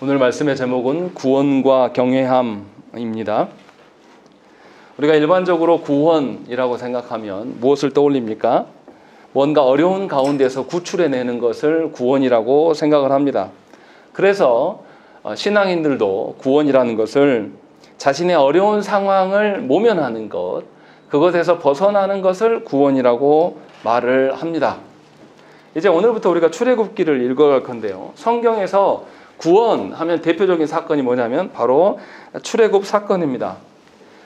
오늘 말씀의 제목은 구원과 경외함입니다. 우리가 일반적으로 구원이라고 생각하면 무엇을 떠올립니까? 뭔가 어려운 가운데서 구출해내는 것을 구원이라고 생각을 합니다. 그래서 신앙인들도 구원이라는 것을 자신의 어려운 상황을 모면하는 것, 그것에서 벗어나는 것을 구원이라고 말을 합니다. 이제 오늘부터 우리가 출애굽기를 읽어갈 건데요. 성경에서 구원하면 대표적인 사건이 뭐냐면 바로 출애굽 사건입니다.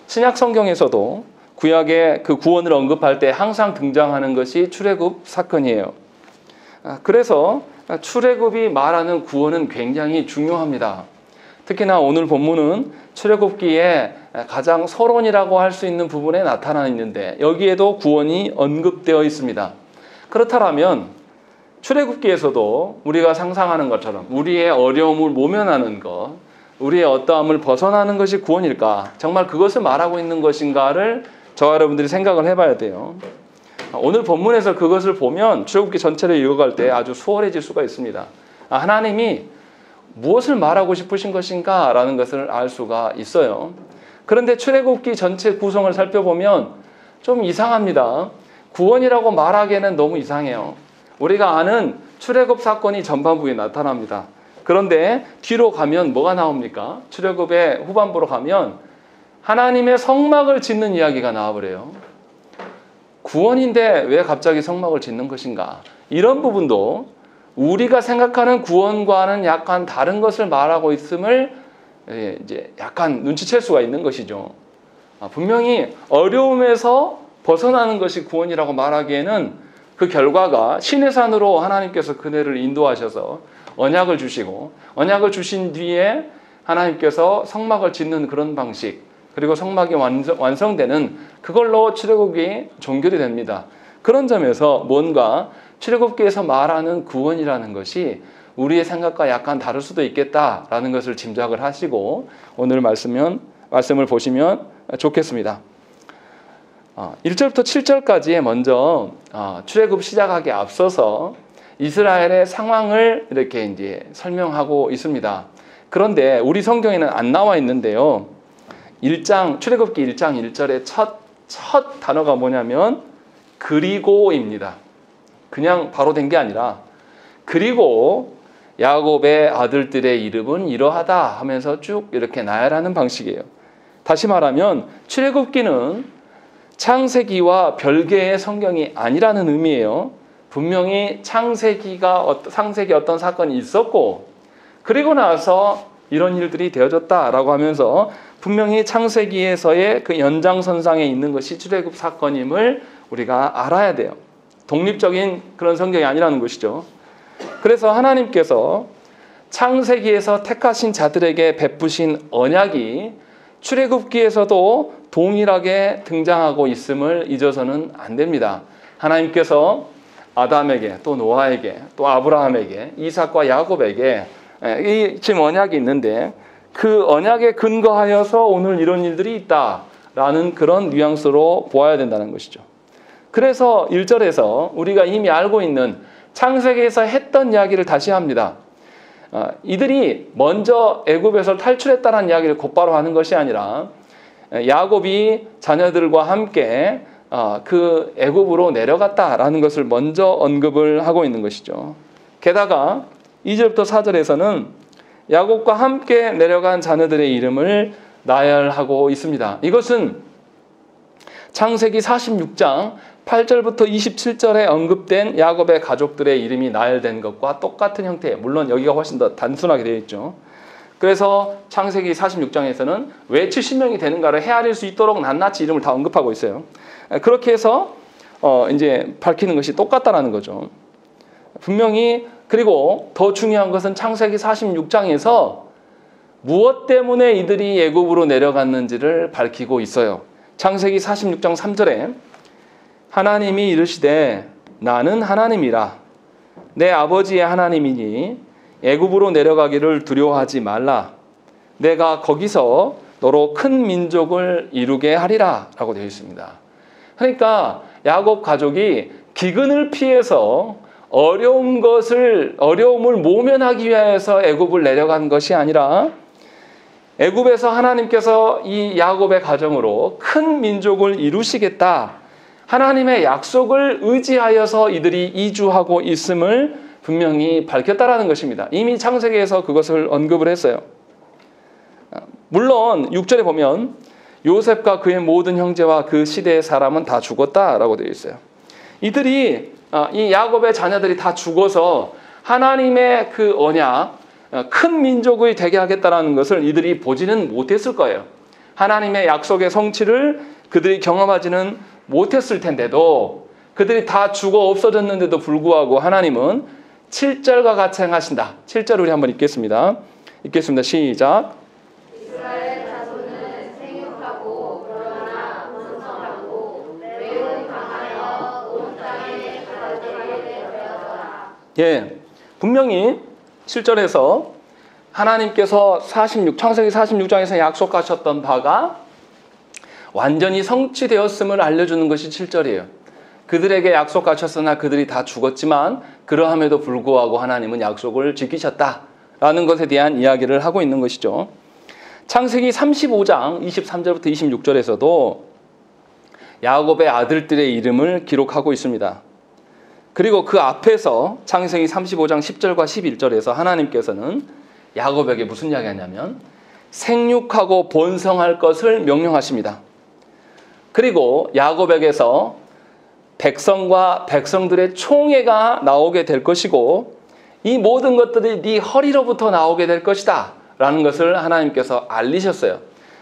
신약 성경에서도 구약의 그 구원을 언급할 때 항상 등장하는 것이 출애굽 사건이에요. 그래서 출애굽이 말하는 구원은 굉장히 중요합니다. 특히나 오늘 본문은 출애굽기에 가장 서론이라고 할 수 있는 부분에 나타나 있는데 여기에도 구원이 언급되어 있습니다. 그렇다면 출애굽기에서도 우리가 상상하는 것처럼 우리의 어려움을 모면하는 것, 우리의 어떠함을 벗어나는 것이 구원일까? 정말 그것을 말하고 있는 것인가를 저와 여러분들이 생각을 해봐야 돼요. 오늘 본문에서 그것을 보면 출애굽기 전체를 읽어갈 때 아주 수월해질 수가 있습니다. 하나님이 무엇을 말하고 싶으신 것인가? 라는 것을 알 수가 있어요. 그런데 출애굽기 전체 구성을 살펴보면 좀 이상합니다. 구원이라고 말하기에는 너무 이상해요. 우리가 아는 출애굽 사건이 전반부에 나타납니다. 그런데 뒤로 가면 뭐가 나옵니까? 출애굽의 후반부로 가면 하나님의 성막을 짓는 이야기가 나와버려요. 구원인데 왜 갑자기 성막을 짓는 것인가? 이런 부분도 우리가 생각하는 구원과는 약간 다른 것을 말하고 있음을 이제 약간 눈치챌 수가 있는 것이죠. 분명히 어려움에서 벗어나는 것이 구원이라고 말하기에는 그 결과가 시내산으로 하나님께서 그네를 인도하셔서 언약을 주시고 언약을 주신 뒤에 하나님께서 성막을 짓는 그런 방식, 그리고 성막이 완성되는 그걸로 출애굽이 종결이 됩니다. 그런 점에서 뭔가 출애굽기에서 말하는 구원이라는 것이 우리의 생각과 약간 다를 수도 있겠다라는 것을 짐작을 하시고 오늘 말씀을 보시면 좋겠습니다. 1절부터 7절까지에 먼저 출애굽 시작하기 앞서서 이스라엘의 상황을 이렇게 이제 설명하고 있습니다. 그런데 우리 성경에는 안 나와 있는데요. 출애굽기 1장 1절의 첫 단어가 뭐냐면 그리고입니다. 그냥 바로 된 게 아니라 그리고 야곱의 아들들의 이름은 이러하다 하면서 쭉 이렇게 나열하는 방식이에요. 다시 말하면 출애굽기는 창세기와 별개의 성경이 아니라는 의미예요. 분명히 창세기 어떤 사건이 있었고 그리고 나서 이런 일들이 되어졌다라고 하면서 분명히 창세기에서의 그 연장선상에 있는 것이 출애굽 사건임을 우리가 알아야 돼요. 독립적인 그런 성경이 아니라는 것이죠. 그래서 하나님께서 창세기에서 택하신 자들에게 베푸신 언약이 출애굽기에서도 동일하게 등장하고 있음을 잊어서는 안 됩니다. 하나님께서 아담에게 또 노아에게 또 아브라함에게 이삭과 야곱에게 지금 언약이 있는데 그 언약에 근거하여서 오늘 이런 일들이 있다라는 그런 뉘앙스로 보아야 된다는 것이죠. 그래서 1절에서 우리가 이미 알고 있는 창세기에서 했던 이야기를 다시 합니다. 이들이 먼저 애굽에서 탈출했다는 이야기를 곧바로 하는 것이 아니라 야곱이 자녀들과 함께 그 애굽으로 내려갔다라는 것을 먼저 언급을 하고 있는 것이죠. 게다가 2절부터 4절에서는 야곱과 함께 내려간 자녀들의 이름을 나열하고 있습니다. 이것은 창세기 46장 8절부터 27절에 언급된 야곱의 가족들의 이름이 나열된 것과 똑같은 형태예요. 물론 여기가 훨씬 더 단순하게 되어 있죠. 그래서 창세기 46장에서는 왜 70명이 되는가를 헤아릴 수 있도록 낱낱이 이름을 다 언급하고 있어요. 그렇게 해서 이제 밝히는 것이 똑같다라는 거죠. 분명히 그리고 더 중요한 것은 창세기 46장에서 무엇 때문에 이들이 애굽으로 내려갔는지를 밝히고 있어요. 창세기 46장 3절에 하나님이 이르시되 나는 하나님이라 내 아버지의 하나님이니 애굽으로 내려가기를 두려워하지 말라. 내가 거기서 너로 큰 민족을 이루게 하리라 라고 되어 있습니다. 그러니까 야곱 가족이 기근을 피해서 어려움을 모면하기 위해서 애굽을 내려간 것이 아니라 애굽에서 하나님께서 이 야곱의 가정으로 큰 민족을 이루시겠다. 하나님의 약속을 의지하여서 이들이 이주하고 있음을 분명히 밝혔다라는 것입니다. 이미 창세기에서 그것을 언급을 했어요. 물론 6절에 보면 요셉과 그의 모든 형제와 그 시대의 사람은 다 죽었다라고 되어 있어요. 이들이 이 야곱의 자녀들이 다 죽어서 하나님의 그 언약, 큰 민족이 되게 하겠다라는 것을 이들이 보지는 못했을 거예요. 하나님의 약속의 성취를 그들이 경험하지는 못했을 텐데도 그들이 다 죽어 없어졌는데도 불구하고 하나님은 7절과 같이 행하신다. 7절 우리 한번 읽겠습니다. 시작. 이스라엘 자손은 생육하고 그러나 번성하고 매우 강하여 온 땅에 가득하게 되었더라. 예, 분명히 7절에서 하나님께서 창세기 46장에서 약속하셨던 바가 완전히 성취되었음을 알려주는 것이 7절이에요. 그들에게 약속하셨으나 그들이 다 죽었지만 그러함에도 불구하고 하나님은 약속을 지키셨다라는 것에 대한 이야기를 하고 있는 것이죠. 창세기 35장 23절부터 26절에서도 야곱의 아들들의 이름을 기록하고 있습니다. 그리고 그 앞에서 창세기 35장 10절과 11절에서 하나님께서는 야곱에게 무슨 이야기 하냐면 생육하고 번성할 것을 명령하십니다. 그리고 야곱에게서 백성과 백성들의 총회가 나오게 될 것이고 이 모든 것들이 네 허리로부터 나오게 될 것이다 라는 것을 하나님께서 알리셨어요.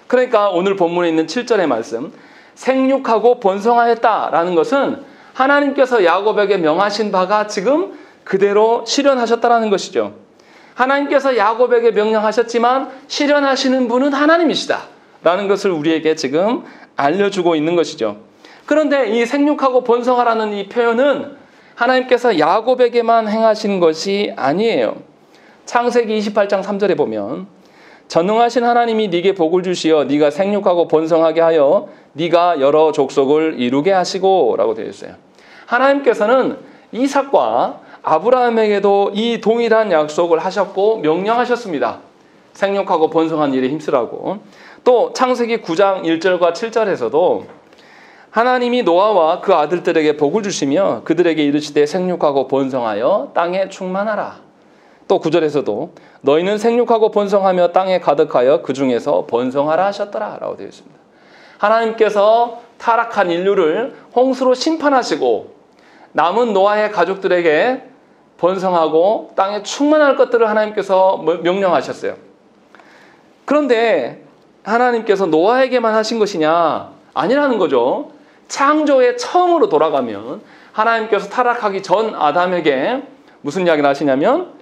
그러니까 오늘 본문에 있는 7절의 말씀 생육하고 번성하였다라는 것은 하나님께서 야곱에게 명하신 바가 지금 그대로 실현하셨다라는 것이죠. 하나님께서 야곱에게 명령하셨지만 실현하시는 분은 하나님이시다 라는 것을 우리에게 지금 알려주고 있는 것이죠. 그런데 이 생육하고 번성하라는 이 표현은 하나님께서 야곱에게만 행하신 것이 아니에요. 창세기 28장 3절에 보면 전능하신 하나님이 네게 복을 주시어 네가 생육하고 번성하게 하여 네가 여러 족속을 이루게 하시고 라고 되어 있어요. 하나님께서는 이삭과 아브라함에게도 이 동일한 약속을 하셨고 명령하셨습니다. 생육하고 번성한 일에 힘쓰라고. 또 창세기 9장 1절과 7절에서도 하나님이 노아와 그 아들들에게 복을 주시며 그들에게 이르시되 생육하고 번성하여 땅에 충만하라. 또 9절에서도 너희는 생육하고 번성하며 땅에 가득하여 그 중에서 번성하라 하셨더라 라고 되어 있습니다. 하나님께서 타락한 인류를 홍수로 심판하시고 남은 노아의 가족들에게 번성하고 땅에 충만할 것들을 하나님께서 명령하셨어요. 그런데 하나님께서 노아에게만 하신 것이냐? 아니라는 거죠. 창조의 처음으로 돌아가면 하나님께서 타락하기 전 아담에게 무슨 이야기를 하시냐면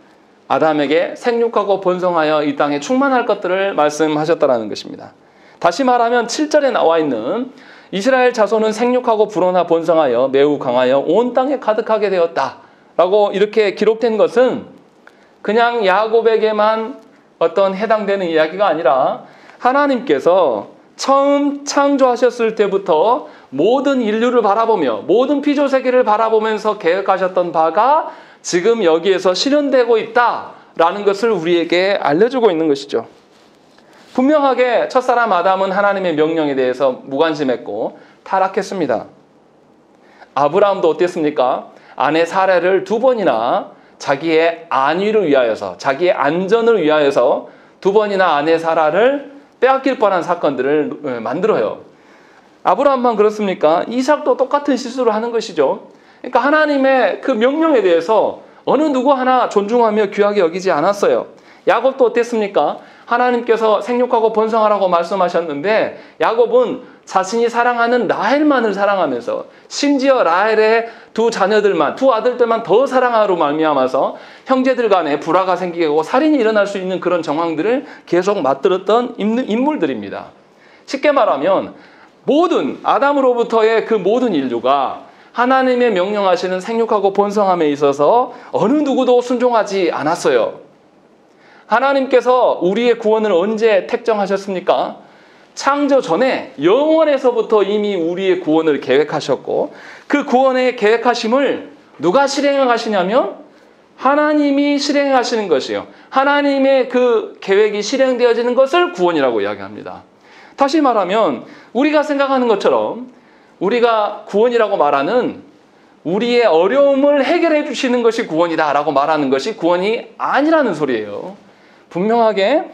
아담에게 생육하고 번성하여 이 땅에 충만할 것들을 말씀하셨다라는 것입니다. 다시 말하면 7절에 나와 있는 이스라엘 자손은 생육하고 불어나 번성하여 매우 강하여 온 땅에 가득하게 되었다라고 이렇게 기록된 것은 그냥 야곱에게만 어떤 해당되는 이야기가 아니라 하나님께서 처음 창조하셨을 때부터 모든 인류를 바라보며 모든 피조세계를 바라보면서 계획하셨던 바가 지금 여기에서 실현되고 있다라는 것을 우리에게 알려주고 있는 것이죠. 분명하게 첫사람 아담은 하나님의 명령에 대해서 무관심했고 타락했습니다. 아브라함도 어땠습니까? 아내 사라를 2번이나 자기의 안위를 위하여서 자기의 안전을 위하여서 2번이나 아내 사라를 빼앗길 뻔한 사건들을 만들어요. 아브라함만 그렇습니까? 이삭도 똑같은 실수를 하는 것이죠. 그러니까 하나님의 그 명령에 대해서 어느 누구 하나 존중하며 귀하게 여기지 않았어요. 야곱도 어땠습니까? 하나님께서 생육하고 번성하라고 말씀하셨는데 야곱은 자신이 사랑하는 라헬만을 사랑하면서 심지어 라헬의 2 자녀들만, 2 아들들만 더 사랑하로 말미암아서 형제들 간에 불화가 생기고 살인이 일어날 수 있는 그런 정황들을 계속 맞들었던 인물들입니다. 쉽게 말하면 모든 아담으로부터의 그 모든 인류가 하나님의 명령하시는 생육하고 번성함에 있어서 어느 누구도 순종하지 않았어요. 하나님께서 우리의 구원을 언제 택정하셨습니까? 창조 전에 영원에서부터 이미 우리의 구원을 계획하셨고 그 구원의 계획하심을 누가 실행해 가시냐면 하나님이 실행해 가시는 것이에요. 하나님의 그 계획이 실행되어지는 것을 구원이라고 이야기합니다. 다시 말하면 우리가 생각하는 것처럼 우리가 구원이라고 말하는 우리의 어려움을 해결해 주시는 것이 구원이다라고 말하는 것이 구원이 아니라는 소리예요. 분명하게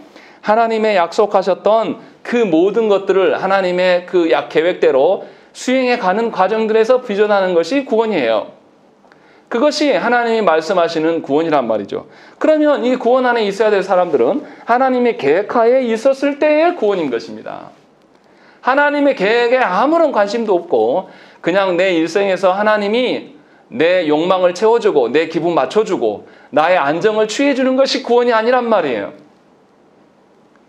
하나님의 약속하셨던 그 모든 것들을 하나님의 그 계획대로 수행해 가는 과정들에서 비전하는 것이 구원이에요. 그것이 하나님이 말씀하시는 구원이란 말이죠. 그러면 이 구원 안에 있어야 될 사람들은 하나님의 계획하에 있었을 때의 구원인 것입니다. 하나님의 계획에 아무런 관심도 없고 그냥 내 일생에서 하나님이 내 욕망을 채워주고 내 기분 맞춰주고 나의 안정을 취해주는 것이 구원이 아니란 말이에요.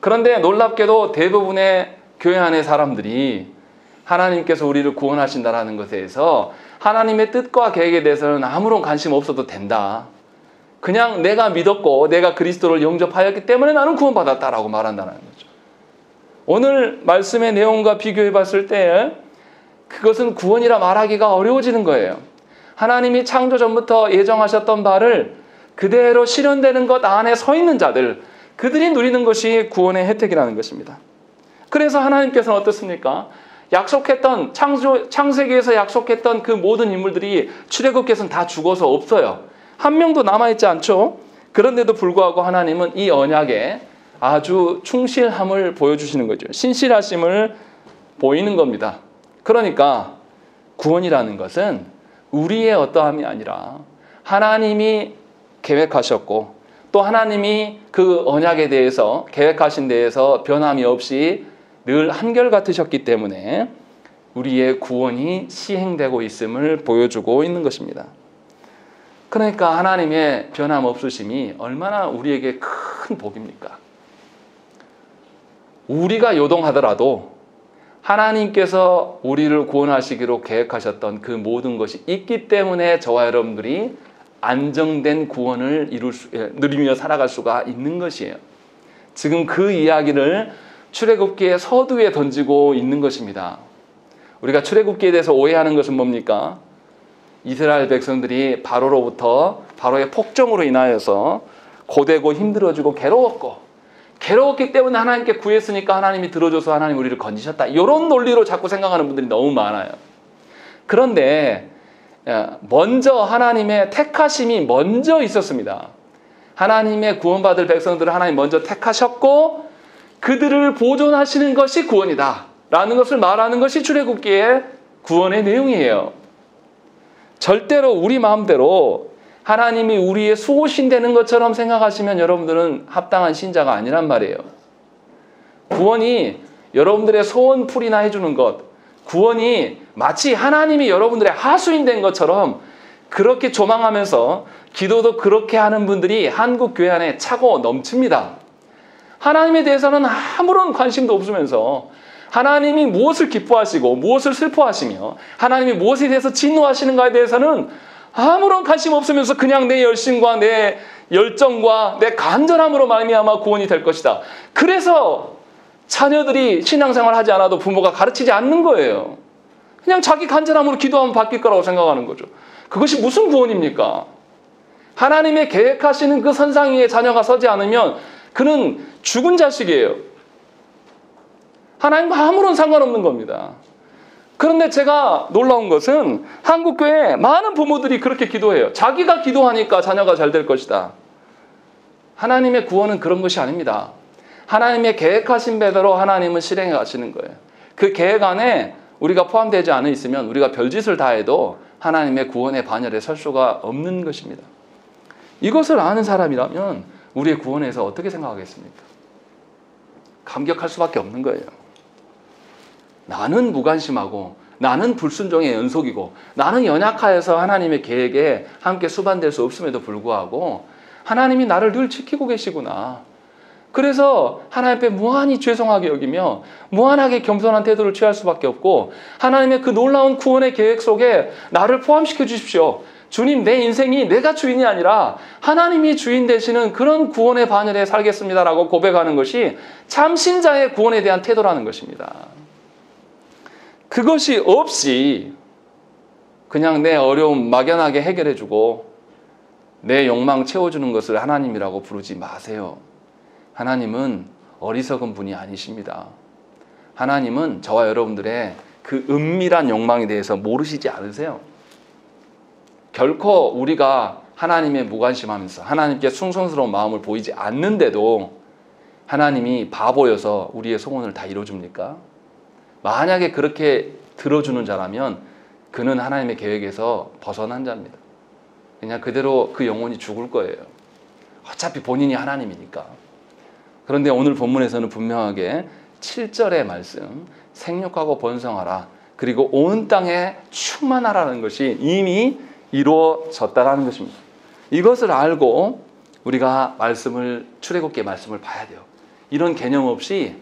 그런데 놀랍게도 대부분의 교회 안의 사람들이 하나님께서 우리를 구원하신다라는 것에 대해서 하나님의 뜻과 계획에 대해서는 아무런 관심 없어도 된다. 그냥 내가 믿었고 내가 그리스도를 영접하였기 때문에 나는 구원받았다라고 말한다는 거죠. 오늘 말씀의 내용과 비교해 봤을 때 그것은 구원이라 말하기가 어려워지는 거예요. 하나님이 창조 전부터 예정하셨던 바를 그대로 실현되는 것 안에 서 있는 자들, 그들이 누리는 것이 구원의 혜택이라는 것입니다. 그래서 하나님께서는 어떻습니까? 약속했던 창세기에서 약속했던 그 모든 인물들이 출애굽기에서는 다 죽어서 없어요. 한 명도 남아있지 않죠. 그런데도 불구하고 하나님은 이 언약에 아주 충실함을 보여주시는 거죠. 신실하심을 보이는 겁니다. 그러니까 구원이라는 것은 우리의 어떠함이 아니라 하나님이 계획하셨고 또 하나님이 그 언약에 대해서 계획하신 데에서 변함이 없이 늘 한결같으셨기 때문에 우리의 구원이 시행되고 있음을 보여주고 있는 것입니다. 그러니까 하나님의 변함없으심이 얼마나 우리에게 큰 복입니까? 우리가 요동하더라도 하나님께서 우리를 구원하시기로 계획하셨던 그 모든 것이 있기 때문에 저와 여러분들이 안정된 구원을 누리며 살아갈 수가 있는 것이에요. 지금 그 이야기를 출애굽기의 서두에 던지고 있는 것입니다. 우리가 출애굽기에 대해서 오해하는 것은 뭡니까? 이스라엘 백성들이 바로로부터 바로의 폭정으로 인하여서 고되고 힘들어지고 괴로웠기 때문에 하나님께 구했으니까 하나님이 들어줘서 하나님 우리를 건지셨다. 이런 논리로 자꾸 생각하는 분들이 너무 많아요. 그런데 먼저 하나님의 택하심이 먼저 있었습니다. 하나님의 구원받을 백성들을 하나님 먼저 택하셨고 그들을 보존하시는 것이 구원이다 라는 것을 말하는 것이 출애굽기의 구원의 내용이에요. 절대로 우리 마음대로 하나님이 우리의 수호신 되는 것처럼 생각하시면 여러분들은 합당한 신자가 아니란 말이에요. 구원이 여러분들의 소원풀이나 해주는 것, 구원이 마치 하나님이 여러분들의 하수인 된 것처럼 그렇게 조망하면서 기도도 그렇게 하는 분들이 한국 교회 안에 차고 넘칩니다. 하나님에 대해서는 아무런 관심도 없으면서 하나님이 무엇을 기뻐하시고 무엇을 슬퍼하시며 하나님이 무엇에 대해서 진노하시는가에 대해서는 아무런 관심 없으면서 그냥 내 열심과 내 열정과 내 간절함으로 말미암아 구원이 될 것이다. 그래서 자녀들이 신앙생활 하지 않아도 부모가 가르치지 않는 거예요. 그냥 자기 간절함으로 기도하면 바뀔 거라고 생각하는 거죠. 그것이 무슨 구원입니까? 하나님의 계획하시는 그 선상 위에 자녀가 서지 않으면 그는 죽은 자식이에요. 하나님과 아무런 상관없는 겁니다. 그런데 제가 놀라운 것은 한국교회에 많은 부모들이 그렇게 기도해요. 자기가 기도하니까 자녀가 잘 될 것이다. 하나님의 구원은 그런 것이 아닙니다. 하나님의 계획하신 대로 하나님은 실행해 가시는 거예요. 그 계획 안에 우리가 포함되지 않아 있으면 우리가 별짓을 다 해도 하나님의 구원의 반열에 설 수가 없는 것입니다. 이것을 아는 사람이라면 우리의 구원에서 어떻게 생각하겠습니까? 감격할 수밖에 없는 거예요. 나는 무관심하고 나는 불순종의 연속이고 나는 연약하여서 하나님의 계획에 함께 수반될 수 없음에도 불구하고 하나님이 나를 늘 지키고 계시구나. 그래서 하나님 앞에 무한히 죄송하게 여기며 무한하게 겸손한 태도를 취할 수밖에 없고 하나님의 그 놀라운 구원의 계획 속에 나를 포함시켜 주십시오. 주님, 내 인생이 내가 주인이 아니라 하나님이 주인 되시는 그런 구원의 반열에 살겠습니다라고 고백하는 것이 참 신자의 구원에 대한 태도라는 것입니다. 그것이 없이 그냥 내 어려움 막연하게 해결해주고 내 욕망 채워주는 것을 하나님이라고 부르지 마세요. 하나님은 어리석은 분이 아니십니다. 하나님은 저와 여러분들의 그 은밀한 욕망에 대해서 모르시지 않으세요. 결코 우리가 하나님의 무관심하면서 하나님께 숭성스러운 마음을 보이지 않는데도 하나님이 바보여서 우리의 소원을 다 이뤄줍니까? 만약에 그렇게 들어주는 자라면 그는 하나님의 계획에서 벗어난 자입니다. 그냥 그대로 그 영혼이 죽을 거예요. 어차피 본인이 하나님이니까. 그런데 오늘 본문에서는 분명하게 7절의 말씀, 생육하고 번성하라, 그리고 온 땅에 충만하라는 것이 이미 이루어졌다라는 것입니다. 이것을 알고 우리가 말씀을, 출애굽기의 말씀을 봐야 돼요. 이런 개념 없이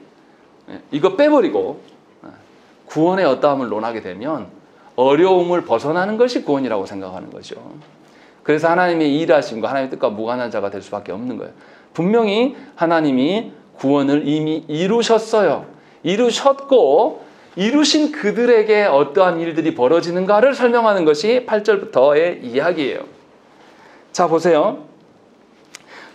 이거 빼버리고 구원의 어떠함을 논하게 되면 어려움을 벗어나는 것이 구원이라고 생각하는 거죠. 그래서 하나님의 일하심과 하나님의 뜻과 무관한 자가 될 수밖에 없는 거예요. 분명히 하나님이 구원을 이미 이루셨어요. 이루셨고 이루신 그들에게 어떠한 일들이 벌어지는가를 설명하는 것이 8절부터의 이야기예요. 자, 보세요.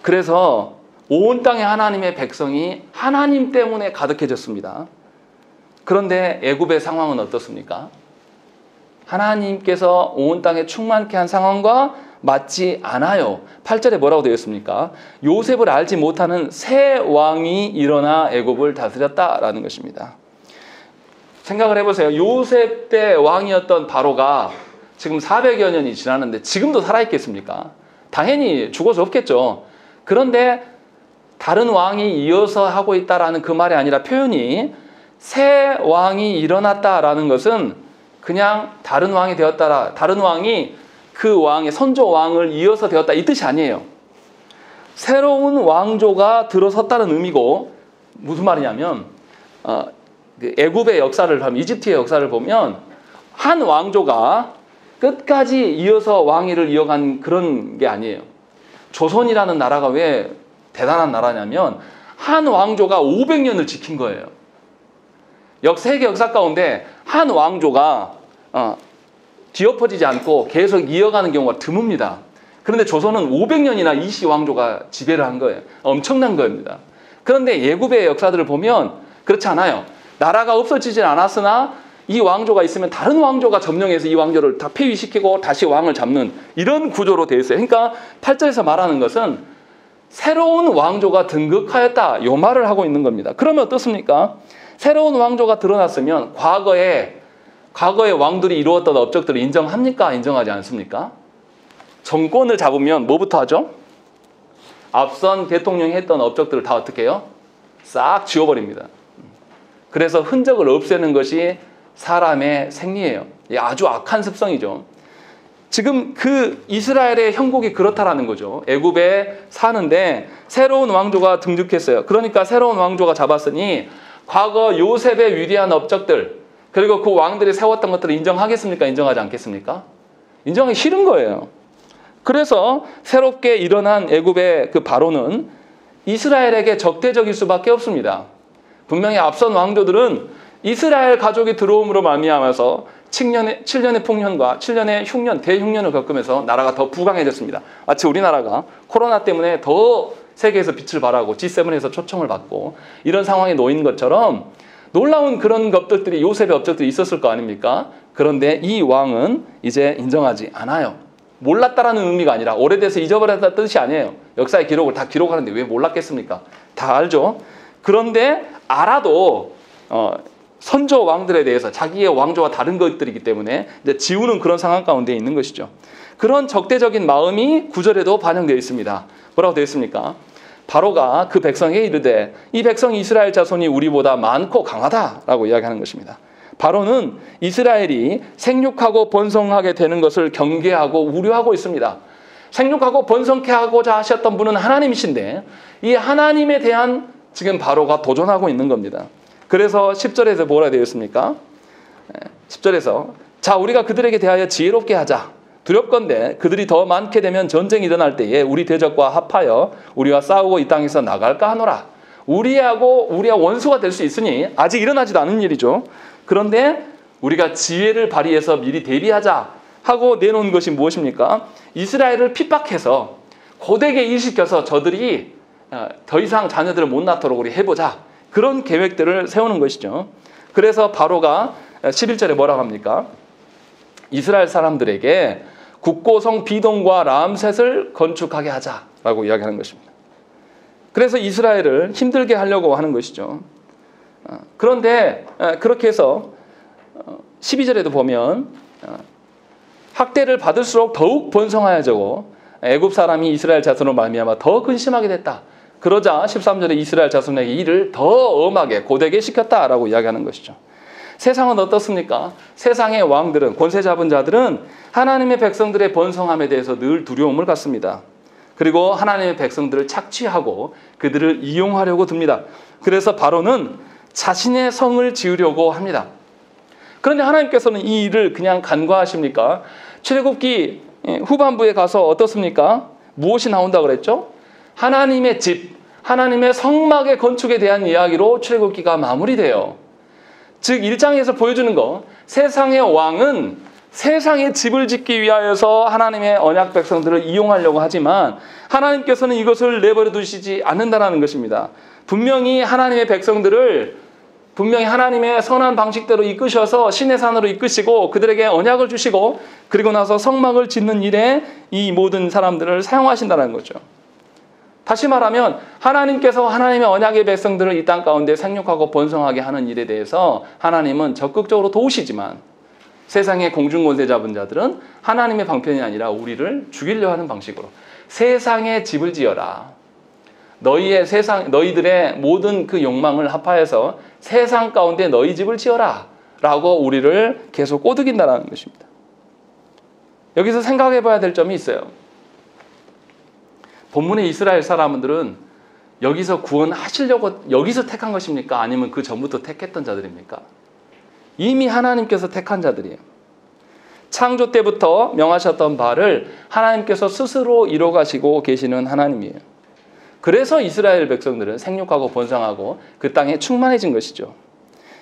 그래서 온 땅에 하나님의 백성이 하나님 때문에 가득해졌습니다. 그런데 애굽의 상황은 어떻습니까? 하나님께서 온 땅에 충만케 한 상황과 맞지 않아요. 8절에 뭐라고 되어 있습니까? 요셉을 알지 못하는 새 왕이 일어나 애굽을 다스렸다라는 것입니다. 생각을 해보세요. 요셉 때 왕이었던 바로가 지금 400여 년이 지났는데 지금도 살아있겠습니까? 당연히 죽어서 없겠죠. 그런데 다른 왕이 이어서 하고 있다라는 그 말이 아니라 표현이 새 왕이 일어났다라는 것은 그냥 다른 왕이 되었다라, 다른 왕이 그 왕의 선조 왕을 이어서 되었다 이 뜻이 아니에요. 새로운 왕조가 들어섰다는 의미고, 무슨 말이냐면 애굽의 역사를 보면, 이집트의 역사를 보면 한 왕조가 끝까지 이어서 왕위를 이어간 그런 게 아니에요. 조선이라는 나라가 왜 대단한 나라냐면 한 왕조가 500년을 지킨 거예요. 세계 역사 가운데 한 왕조가 뒤엎어지지 않고 계속 이어가는 경우가 드뭅니다. 그런데 조선은 500년이나 이시 왕조가 지배를 한 거예요. 엄청난 겁니다. 그런데 예굽의 역사들을 보면 그렇지 않아요. 나라가 없어지진 않았으나 이 왕조가 있으면 다른 왕조가 점령해서 이 왕조를 다 폐위시키고 다시 왕을 잡는 이런 구조로 되어 있어요. 그러니까 8절에서 말하는 것은 새로운 왕조가 등극하였다, 이 말을 하고 있는 겁니다. 그러면 어떻습니까? 새로운 왕조가 드러났으면 과거에 왕들이 이루었던 업적들을 인정합니까? 인정하지 않습니까? 정권을 잡으면 뭐부터 하죠? 앞선 대통령이 했던 업적들을 다 어떻게 해요? 싹 지워버립니다. 그래서 흔적을 없애는 것이 사람의 생리예요. 아주 악한 습성이죠. 지금 그 이스라엘의 형국이 그렇다라는 거죠. 애굽에 사는데 새로운 왕조가 등극했어요. 그러니까 새로운 왕조가 잡았으니 과거 요셉의 위대한 업적들, 그리고 그 왕들이 세웠던 것들을 인정하겠습니까? 인정하지 않겠습니까? 인정하기 싫은 거예요. 그래서 새롭게 일어난 애굽의 그 바로는 이스라엘에게 적대적일 수밖에 없습니다. 분명히 앞선 왕조들은 이스라엘 가족이 들어옴으로 말미암아서 7년의 풍년과 7년의 흉년, 대흉년을 겪으면서 나라가 더 부강해졌습니다. 마치 우리나라가 코로나 때문에 더 세계에서 빛을 발하고 G7에서 초청을 받고 이런 상황에 놓인 것처럼 놀라운 그런 것들이, 요셉의 업적들이 있었을 거 아닙니까? 그런데 이 왕은 이제 인정하지 않아요. 몰랐다라는 의미가 아니라 오래돼서 잊어버렸다는 뜻이 아니에요. 역사의 기록을 다 기록하는데 왜 몰랐겠습니까? 다 알죠. 그런데 알아도 선조 왕들에 대해서 자기의 왕조와 다른 것들이기 때문에 이제 지우는 그런 상황 가운데 있는 것이죠. 그런 적대적인 마음이 9절에도 반영되어 있습니다. 뭐라고 되어 있습니까? 바로가 그 백성에게 이르되 이 백성 이스라엘 자손이 우리보다 많고 강하다라고 이야기하는 것입니다. 바로는 이스라엘이 생육하고 번성하게 되는 것을 경계하고 우려하고 있습니다. 생육하고 번성케 하고자 하셨던 분은 하나님이신데 이 하나님에 대한 지금 바로가 도전하고 있는 겁니다. 그래서 10절에서 뭐라 되어 있습니까? 10절에서 자, 우리가 그들에게 대하여 지혜롭게 하자. 두렵건대 그들이 더 많게 되면 전쟁이 일어날 때에 우리 대적과 합하여 우리와 싸우고 이 땅에서 나갈까 하노라. 우리와 원수가 될 수 있으니 아직 일어나지도 않은 일이죠. 그런데 우리가 지혜를 발휘해서 미리 대비하자. 하고 내놓은 것이 무엇입니까? 이스라엘을 핍박해서 고되게 일시켜서 저들이 더 이상 자녀들을 못 낳도록 우리 해보자. 그런 계획들을 세우는 것이죠. 그래서 바로가 11절에 뭐라고 합니까? 이스라엘 사람들에게 국고성 비동과 람셋을 건축하게 하자라고 이야기하는 것입니다. 그래서 이스라엘을 힘들게 하려고 하는 것이죠. 그런데 그렇게 해서 12절에도 보면 학대를 받을수록 더욱 번성하여지고 애굽 사람이 이스라엘 자손으로 말미암아 더 근심하게 됐다. 그러자 13절에 이스라엘 자손에게 이를 더 엄하게 고되게 시켰다라고 이야기하는 것이죠. 세상은 어떻습니까? 세상의 왕들은, 권세 잡은 자들은 하나님의 백성들의 번성함에 대해서 늘 두려움을 갖습니다. 그리고 하나님의 백성들을 착취하고 그들을 이용하려고 듭니다. 그래서 바로는 자신의 성을 지으려고 합니다. 그런데 하나님께서는 이 일을 그냥 간과하십니까? 출애굽기 후반부에 가서 어떻습니까? 무엇이 나온다 그랬죠? 하나님의 집, 하나님의 성막의 건축에 대한 이야기로 출애굽기가 마무리돼요. 즉 1장에서 보여주는 거, 세상의 왕은 세상의 집을 짓기 위하여서 하나님의 언약 백성들을 이용하려고 하지만 하나님께서는 이것을 내버려 두시지 않는다는 것입니다. 분명히 하나님의 백성들을 분명히 하나님의 선한 방식대로 이끄셔서 신의 산으로 이끄시고 그들에게 언약을 주시고 그리고 나서 성막을 짓는 일에 이 모든 사람들을 사용하신다는 거죠. 다시 말하면 하나님께서 하나님의 언약의 백성들을 이 땅 가운데 생육하고 번성하게 하는 일에 대해서 하나님은 적극적으로 도우시지만 세상의 공중권세 잡은 자들은 하나님의 방편이 아니라 우리를 죽이려 하는 방식으로 세상에 집을 지어라. 너희들의 모든 그 욕망을 합하여서 세상 가운데 너희 집을 지어라 라고 우리를 계속 꼬드긴다는 것입니다. 여기서 생각해 봐야 될 점이 있어요. 본문의 이스라엘 사람들은 여기서 구원하시려고 여기서 택한 것입니까? 아니면 그 전부터 택했던 자들입니까? 이미 하나님께서 택한 자들이에요. 창조 때부터 명하셨던 바를 하나님께서 스스로 이뤄가시고 계시는 하나님이에요. 그래서 이스라엘 백성들은 생육하고 번성하고 그 땅에 충만해진 것이죠.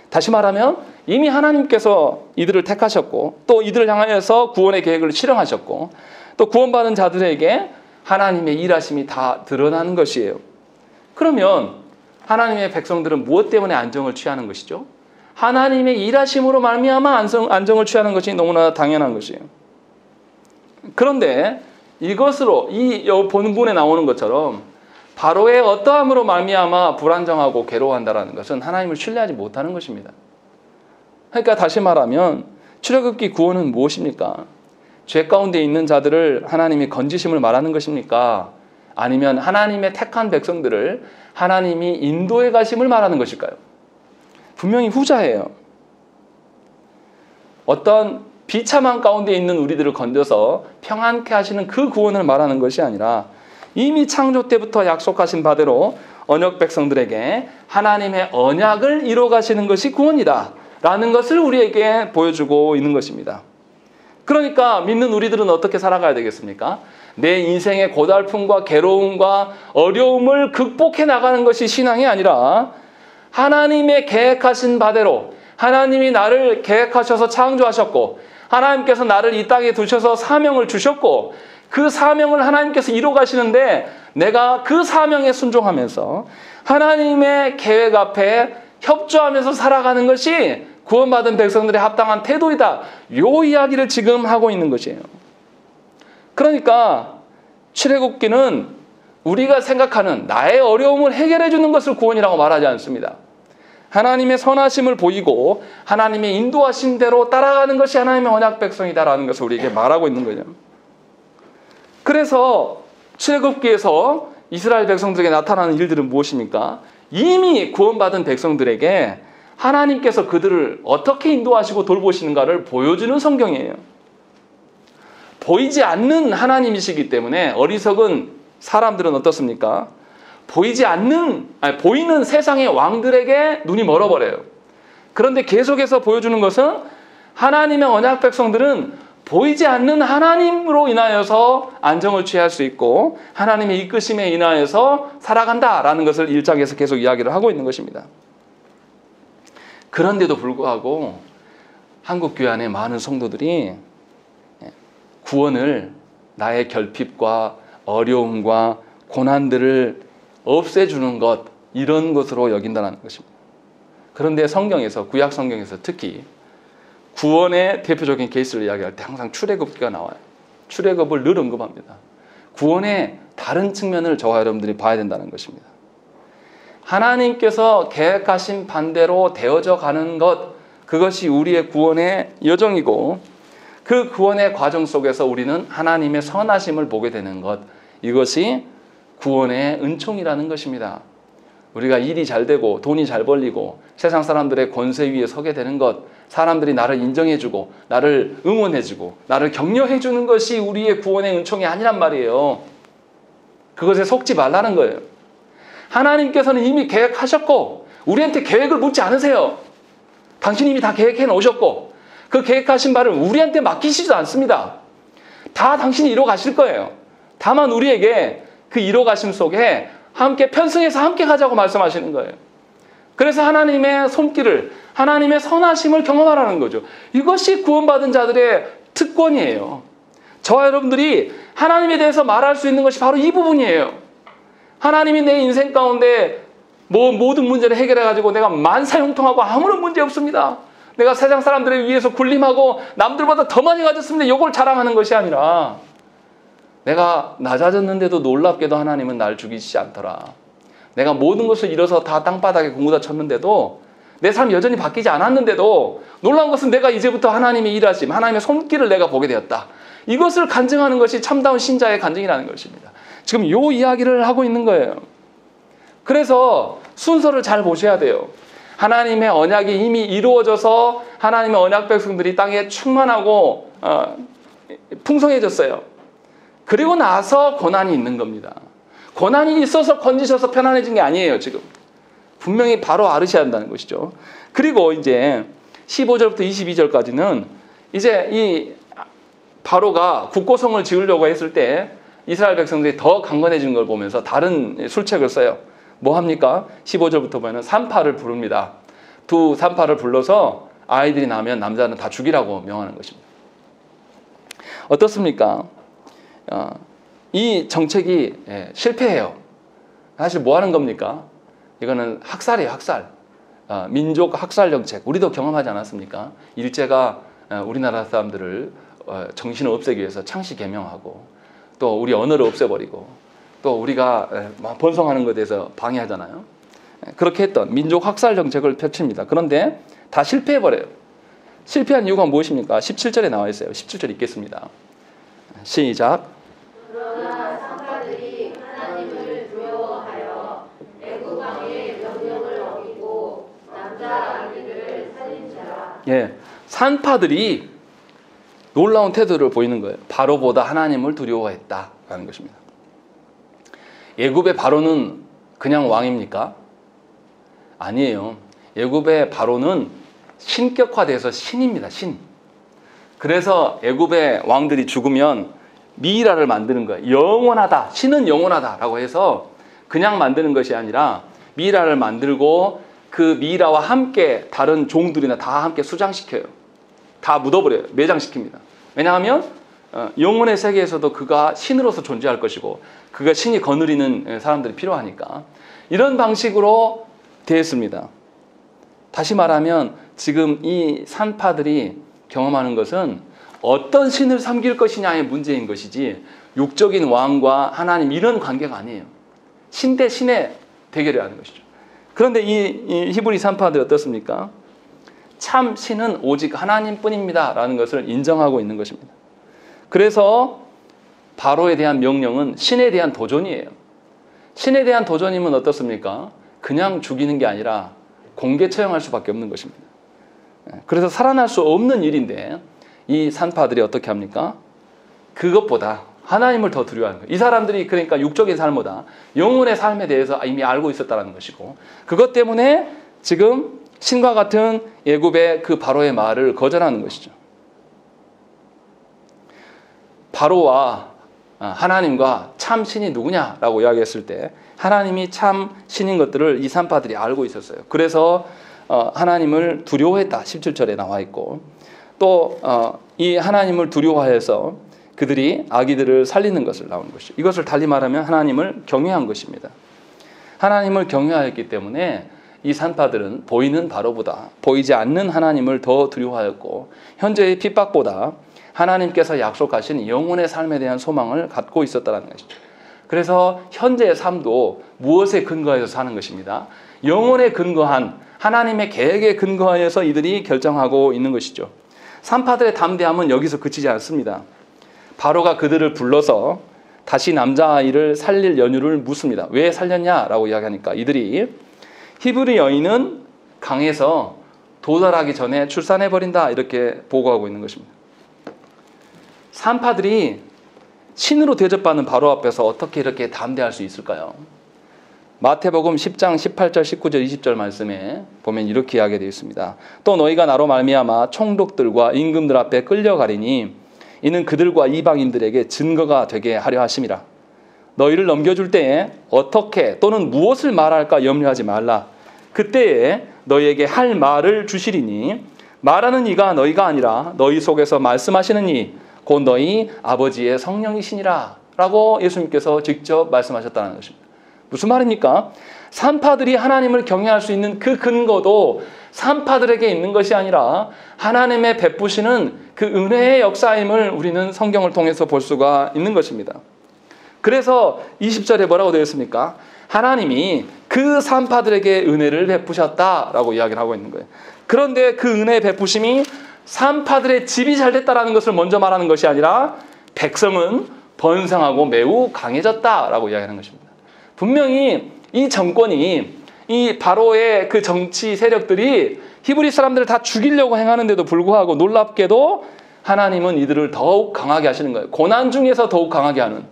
다시 말하면 이미 하나님께서 이들을 택하셨고 또 이들을 향하여서 구원의 계획을 실행하셨고 또 구원받은 자들에게 하나님의 일하심이 다 드러나는 것이에요. 그러면 하나님의 백성들은 무엇 때문에 안정을 취하는 것이죠? 하나님의 일하심으로 말미암아 안정을 취하는 것이 너무나 당연한 것이에요. 그런데 이것으로 이 본문에 나오는 것처럼 바로의 어떠함으로 말미암아 불안정하고 괴로워한다는 것은 하나님을 신뢰하지 못하는 것입니다. 그러니까 다시 말하면 출애굽기 구원은 무엇입니까? 죄 가운데 있는 자들을 하나님이 건지심을 말하는 것입니까? 아니면 하나님의 택한 백성들을 하나님이 인도해 가심을 말하는 것일까요? 분명히 후자예요. 어떤 비참한 가운데 있는 우리들을 건져서 평안케 하시는 그 구원을 말하는 것이 아니라 이미 창조 때부터 약속하신 바대로 언약 백성들에게 하나님의 언약을 이뤄 가시는 것이 구원이다 라는 것을 우리에게 보여주고 있는 것입니다. 그러니까 믿는 우리들은 어떻게 살아가야 되겠습니까? 내 인생의 고달픔과 괴로움과 어려움을 극복해 나가는 것이 신앙이 아니라 하나님의 계획하신 바대로 하나님이 나를 계획하셔서 창조하셨고 하나님께서 나를 이 땅에 두셔서 사명을 주셨고 그 사명을 하나님께서 이뤄 가시는데 내가 그 사명에 순종하면서 하나님의 계획 앞에 협조하면서 살아가는 것이 구원받은 백성들의 합당한 태도이다. 이 이야기를 지금 하고 있는 것이에요. 그러니까 출애굽기는 우리가 생각하는 나의 어려움을 해결해 주는 것을 구원이라고 말하지 않습니다. 하나님의 선하심을 보이고 하나님의 인도하신 대로 따라가는 것이 하나님의 언약 백성이다라는 것을 우리에게 말하고 있는 거죠. 그래서 출애굽기에서 이스라엘 백성들에게 나타나는 일들은 무엇입니까? 이미 구원받은 백성들에게 하나님께서 그들을 어떻게 인도하시고 돌보시는가를 보여주는 성경이에요. 보이지 않는 하나님이시기 때문에 어리석은 사람들은 어떻습니까? 보이는 세상의 왕들에게 눈이 멀어버려요. 그런데 계속해서 보여주는 것은 하나님의 언약 백성들은 보이지 않는 하나님으로 인하여서 안정을 취할 수 있고 하나님의 이끄심에 인하여서 살아간다라는 것을 1장에서 계속 이야기를 하고 있는 것입니다. 그런데도 불구하고 한국 교회 안에 많은 성도들이 구원을 나의 결핍과 어려움과 고난들을 없애주는 것, 이런 것으로 여긴다는 것입니다. 그런데 성경에서, 구약 성경에서 특히 구원의 대표적인 케이스를 이야기할 때 항상 출애굽기가 나와요. 출애굽을 늘 언급합니다. 구원의 다른 측면을 저와 여러분들이 봐야 된다는 것입니다. 하나님께서 계획하신 반대로 되어져 가는 것, 그것이 우리의 구원의 여정이고, 그 구원의 과정 속에서 우리는 하나님의 선하심을 보게 되는 것, 이것이 구원의 은총이라는 것입니다. 우리가 일이 잘 되고 돈이 잘 벌리고 세상 사람들의 권세 위에 서게 되는 것, 사람들이 나를 인정해주고 나를 응원해주고 나를 격려해주는 것이 우리의 구원의 은총이 아니란 말이에요. 그것에 속지 말라는 거예요. 하나님께서는 이미 계획하셨고 우리한테 계획을 묻지 않으세요. 당신이 이미 다 계획해 놓으셨고 그 계획하신 바를 우리한테 맡기시지도 않습니다. 다 당신이 이뤄 가실 거예요. 다만 우리에게 그 이뤄 가심 속에 함께 편승해서 함께 가자고 말씀하시는 거예요. 그래서 하나님의 손길을, 하나님의 선하심을 경험하라는 거죠. 이것이 구원받은 자들의 특권이에요. 저와 여러분들이 하나님에 대해서 말할 수 있는 것이 바로 이 부분이에요. 하나님이 내 인생 가운데 모든 문제를 해결해가지고 내가 만사형통하고 아무런 문제 없습니다. 내가 세상 사람들에 의해서 군림하고 남들보다 더 많이 가졌습니다. 이걸 자랑하는 것이 아니라 내가 낮아졌는데도 놀랍게도 하나님은 날 죽이시지 않더라. 내가 모든 것을 잃어서 다 땅바닥에 공구다 쳤는데도 내 삶이 여전히 바뀌지 않았는데도 놀라운 것은 내가 이제부터 하나님의 일하심, 하나님의 손길을 내가 보게 되었다. 이것을 간증하는 것이 참다운 신자의 간증이라는 것입니다. 지금 이 이야기를 하고 있는 거예요. 그래서 순서를 잘 보셔야 돼요. 하나님의 언약이 이미 이루어져서 하나님의 언약 백성들이 땅에 충만하고 풍성해졌어요. 그리고 나서 고난이 있는 겁니다. 고난이 있어서 건지셔서 편안해진 게 아니에요, 지금. 분명히 바로 아르셔야 한다는 것이죠. 그리고 이제 15절부터 22절까지는 이제 이 바로가 국고성을 지으려고 했을 때 이스라엘 백성들이 더 강건해진 걸 보면서 다른 술책을 써요. 뭐 합니까? 15절부터 보면 산파를 부릅니다. 두 산파를 불러서 아이들이 나면 남자는 다 죽이라고 명하는 것입니다. 어떻습니까? 이 정책이 실패해요. 사실 뭐 하는 겁니까? 이거는 학살이에요, 학살. 민족 학살 정책. 우리도 경험하지 않았습니까? 일제가 우리나라 사람들을 정신을 없애기 위해서 창씨 개명하고 또 우리 언어를 없애버리고 또 우리가 번성하는 것에 대해서 방해하잖아요. 그렇게 했던 민족 학살 정책을 펼칩니다. 그런데 다 실패해버려요. 실패한 이유가 무엇입니까? 17절에 나와 있어요. 17절 읽겠습니다. 시작. 그러나 산파들이 하나님을 두려워하여 애굽 왕의 명령을 어기고 남자 아기를 살인지라. 예, 산파들이 놀라운 태도를 보이는 거예요. 바로보다 하나님을 두려워했다라는 것입니다. 애굽의 바로는 그냥 왕입니까? 아니에요. 애굽의 바로는 신격화돼서 신입니다. 신. 그래서 애굽의 왕들이 죽으면 미이라를 만드는 거예요. 영원하다. 신은 영원하다라고 해서 그냥 만드는 것이 아니라 미이라를 만들고 그 미이라와 함께 다른 종들이나 다 함께 수장시켜요. 다 묻어버려요. 매장시킵니다. 왜냐하면 영혼의 세계에서도 그가 신으로서 존재할 것이고 그가 신이 거느리는 사람들이 필요하니까 이런 방식으로 되었습니다. 다시 말하면 지금 이 산파들이 경험하는 것은 어떤 신을 섬길 것이냐의 문제인 것이지 육적인 왕과 하나님 이런 관계가 아니에요. 신 대 신의 대결을 하는 것이죠. 그런데 이 히브리 산파들이 어떻습니까? 참 신은 오직 하나님뿐입니다 라는 것을 인정하고 있는 것입니다. 그래서 바로에 대한 명령은 신에 대한 도전이에요. 신에 대한 도전이면 어떻습니까? 그냥 죽이는 게 아니라 공개 처형할 수밖에 없는 것입니다. 그래서 살아날 수 없는 일인데 이 산파들이 어떻게 합니까? 그것보다 하나님을 더 두려워하는 거예요. 이 사람들이 그러니까 육적인 삶보다 영혼의 삶에 대해서 이미 알고 있었다는 것이고 그것 때문에 지금 신과 같은 애굽의 그 바로의 말을 거절하는 것이죠. 바로와 하나님과 참 신이 누구냐라고 이야기했을 때 하나님이 참 신인 것들을 이 산파들이 알고 있었어요. 그래서 하나님을 두려워했다. 17절에 나와 있고 또 이 하나님을 두려워해서 그들이 아기들을 살리는 것을 나오는 것이죠. 이것을 달리 말하면 하나님을 경외한 것입니다. 하나님을 경외하였기 때문에 이 산파들은 보이는 바로보다 보이지 않는 하나님을 더 두려워하였고 현재의 핍박보다 하나님께서 약속하신 영혼의 삶에 대한 소망을 갖고 있었다는 것이죠. 그래서 현재의 삶도 무엇에 근거해서 사는 것입니다. 영혼에 근거한 하나님의 계획에 근거하여서 이들이 결정하고 있는 것이죠. 산파들의 담대함은 여기서 그치지 않습니다. 바로가 그들을 불러서 다시 남자아이를 살릴 연유를 묻습니다. 왜 살렸냐라고 이야기하니까 이들이 히브리 여인은 강에서 도달하기 전에 출산해버린다 이렇게 보고하고 있는 것입니다. 산파들이 신으로 대접받는 바로 앞에서 어떻게 이렇게 담대할 수 있을까요? 마태복음 10장 18절 19절 20절 말씀에 보면 이렇게 이야기가 되어 있습니다. 또 너희가 나로 말미암아 총독들과 임금들 앞에 끌려가리니 이는 그들과 이방인들에게 증거가 되게 하려 하심이라. 너희를 넘겨줄 때에 어떻게 또는 무엇을 말할까 염려하지 말라. 그때에 너희에게 할 말을 주시리니 말하는 이가 너희가 아니라 너희 속에서 말씀하시는 이 곧 너희 아버지의 성령이시니라 라고 예수님께서 직접 말씀하셨다는 것입니다. 무슨 말입니까? 산파들이 하나님을 경외할 수 있는 그 근거도 산파들에게 있는 것이 아니라 하나님의 베푸시는 그 은혜의 역사임을 우리는 성경을 통해서 볼 수가 있는 것입니다. 그래서 20절에 뭐라고 되어 있습니까? 하나님이 그 산파들에게 은혜를 베푸셨다라고 이야기를 하고 있는 거예요. 그런데 그 은혜의 베푸심이 산파들의 집이 잘 됐다라는 것을 먼저 말하는 것이 아니라 백성은 번성하고 매우 강해졌다라고 이야기하는 것입니다. 분명히 이 정권이 이 바로의 그 정치 세력들이 히브리 사람들을 다 죽이려고 행하는데도 불구하고 놀랍게도 하나님은 이들을 더욱 강하게 하시는 거예요. 고난 중에서 더욱 강하게 하는.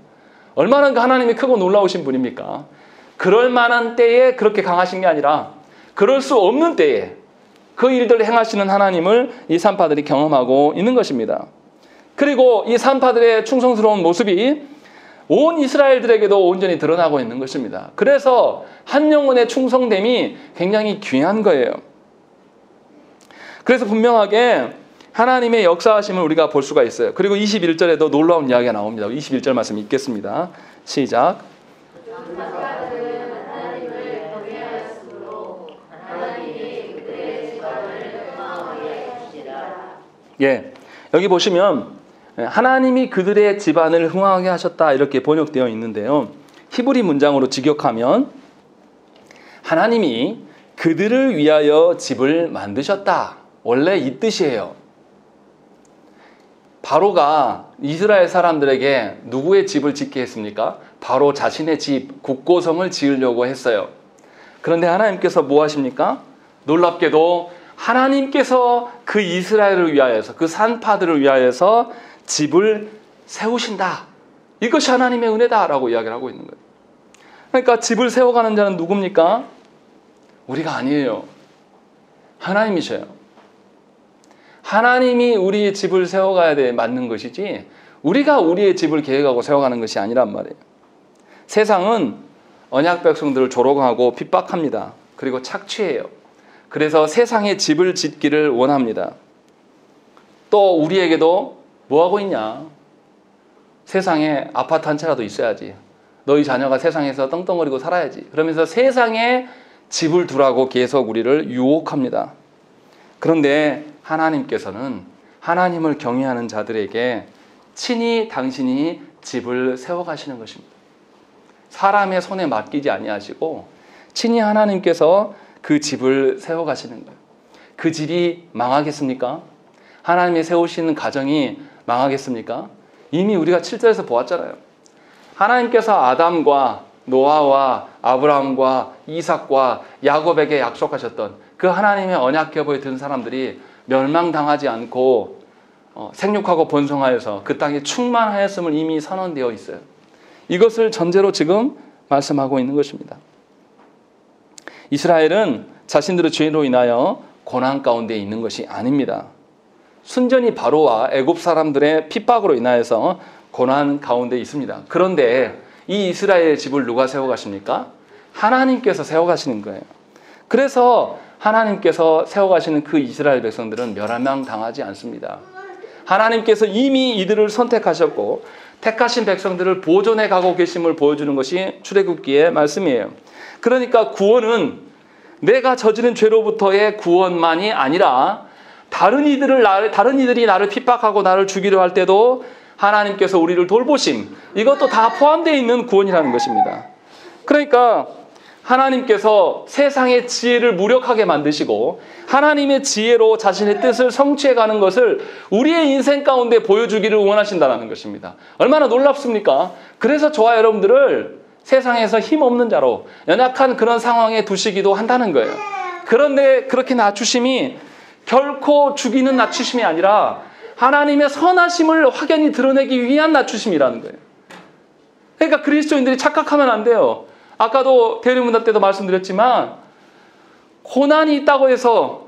얼마나 그 하나님이 크고 놀라우신 분입니까? 그럴 만한 때에 그렇게 강하신 게 아니라 그럴 수 없는 때에 그 일들을 행하시는 하나님을 이 산파들이 경험하고 있는 것입니다. 그리고 이 산파들의 충성스러운 모습이 온 이스라엘들에게도 온전히 드러나고 있는 것입니다. 그래서 한 영혼의 충성됨이 굉장히 귀한 거예요. 그래서 분명하게 하나님의 역사하심을 우리가 볼 수가 있어요. 그리고 21절에도 놀라운 이야기가 나옵니다. 21절 말씀 읽겠습니다. 시작. 예, 여기 보시면 하나님이 그들의 집안을 흥황하게 하셨다 이렇게 번역되어 있는데요. 히브리 문장으로 직역하면 하나님이 그들을 위하여 집을 만드셨다. 원래 이 뜻이에요. 바로가 이스라엘 사람들에게 누구의 집을 짓게 했습니까? 바로 자신의 집, 국고성을 지으려고 했어요. 그런데 하나님께서 뭐 하십니까? 놀랍게도 하나님께서 그 이스라엘을 위하여서 그 산파들을 위하여서 집을 세우신다. 이것이 하나님의 은혜다라고 이야기를 하고 있는 거예요. 그러니까 집을 세워가는 자는 누굽니까? 우리가 아니에요. 하나님이셔요. 하나님이 우리의 집을 세워가야 돼 맞는 것이지 우리가 우리의 집을 계획하고 세워가는 것이 아니란 말이에요. 세상은 언약 백성들을 조롱하고 핍박합니다. 그리고 착취해요. 그래서 세상에 집을 짓기를 원합니다. 또 우리에게도 뭐하고 있냐? 세상에 아파트 한 채라도 있어야지. 너희 자녀가 세상에서 떵떵거리고 살아야지. 그러면서 세상에 집을 두라고 계속 우리를 유혹합니다. 그런데 하나님께서는 하나님을 경외하는 자들에게 친히 당신이 집을 세워가시는 것입니다. 사람의 손에 맡기지 아니하시고 친히 하나님께서 그 집을 세워가시는 거예요. 그 집이 망하겠습니까? 하나님이 세우시는 가정이 망하겠습니까? 이미 우리가 7절에서 보았잖아요. 하나님께서 아담과 노아와 아브라함과 이삭과 야곱에게 약속하셨던 그 하나님의 언약궤보에 든 사람들이 멸망당하지 않고 생육하고 번성하여서 그 땅에 충만하였음을 이미 선언되어 있어요. 이것을 전제로 지금 말씀하고 있는 것입니다. 이스라엘은 자신들의 죄로 인하여 고난 가운데 있는 것이 아닙니다. 순전히 바로와 애굽 사람들의 핍박으로 인하여서 고난 가운데 있습니다. 그런데 이 이스라엘의 집을 누가 세워가십니까? 하나님께서 세워가시는 거예요. 그래서 하나님께서 세워가시는 그 이스라엘 백성들은 멸망당하지 않습니다. 하나님께서 이미 이들을 선택하셨고 택하신 백성들을 보존해 가고 계심을 보여주는 것이 출애굽기의 말씀이에요. 그러니까 구원은 내가 저지른 죄로부터의 구원만이 아니라 다른 이들이 나를 핍박하고 나를 죽이려 할 때도 하나님께서 우리를 돌보심, 이것도 다 포함되어 있는 구원이라는 것입니다. 그러니까 하나님께서 세상의 지혜를 무력하게 만드시고 하나님의 지혜로 자신의 뜻을 성취해가는 것을 우리의 인생 가운데 보여주기를 원하신다는 것입니다. 얼마나 놀랍습니까? 그래서 저와 여러분들을 세상에서 힘없는 자로 연약한 그런 상황에 두시기도 한다는 거예요. 그런데 그렇게 낮추심이 결코 죽이는 낮추심이 아니라 하나님의 선하심을 확연히 드러내기 위한 낮추심이라는 거예요. 그러니까 그리스도인들이 착각하면 안 돼요. 아까도 대리문답 때도 말씀드렸지만 고난이 있다고 해서